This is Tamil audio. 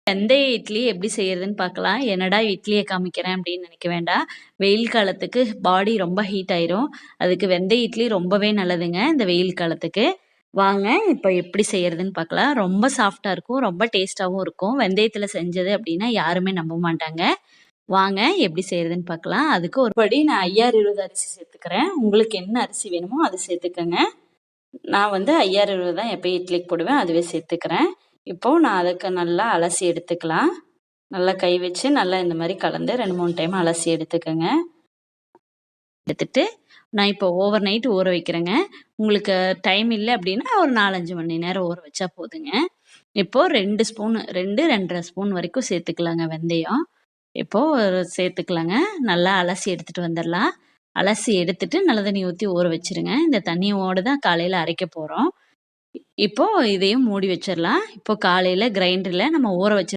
வெந்தய இட்லி எப்படி செய்யறதுன்னு பார்க்கலாம். என்னடா இட்லிய காமிக்கிறேன் அப்படின்னு நினைக்க வேண்டாம். வெயில் காலத்துக்கு பாடி ரொம்ப ஹீட் ஆயிரும். அதுக்கு வெந்தய இட்லி ரொம்பவே நல்லதுங்க இந்த வெயில் காலத்துக்கு. வாங்க இப்ப எப்படி செய்யறதுன்னு பார்க்கலாம். ரொம்ப சாஃப்ட்டா இருக்கும். ரொம்ப டேஸ்ட்டாவும் இருக்கும். வெந்தயத்துல செஞ்சது அப்படின்னா யாருமே நம்ப மாட்டாங்க. வாங்க எப்படி செய்யறதுன்னு பார்க்கலாம். அதுக்கு ஒரு படி நான் 5020 அரிசி சேர்த்துக்கிறேன். உங்களுக்கு என்ன அரிசி வேணுமோ அது சேர்த்துக்கங்க. நான் வந்து 5020 தான் எப்பயும் இட்லிக்கு போடுவேன். அதுவே சேர்த்துக்கிறேன். இப்போ நான் அதுக்கு நல்லா அலசி எடுத்துக்கலாம். நல்லா கை வச்சு நல்லா இந்த மாதிரி கலந்து 2-3 டைம் அலசி எடுத்துக்கங்க. எடுத்துட்டு நான் இப்போ ஓவர் நைட் ஊற வைக்கிறேங்க. உங்களுக்கு டைம் இல்லை அப்படின்னா ஒரு 4-5 மணி நேரம் ஊற வச்சா போதுங்க. இப்போ 2 ஸ்பூன் 2, 2.5 ஸ்பூன் வரைக்கும் சேர்த்துக்கலாங்க வெந்தயம். இப்போ சேர்த்துக்கலாங்க. நல்லா அலசி எடுத்துட்டு வந்துடலாம். அலசி எடுத்துட்டு நல்ல தண்ணி ஊற்றி ஊற வச்சிருங்க. இந்த தண்ணியோடு தான் காலையில் அரைக்க போகிறோம். இப்போ இதையும் மூடி வச்சிடலாம். இப்போ காலையில் கிரைண்டரில் நம்ம ஊற வச்சு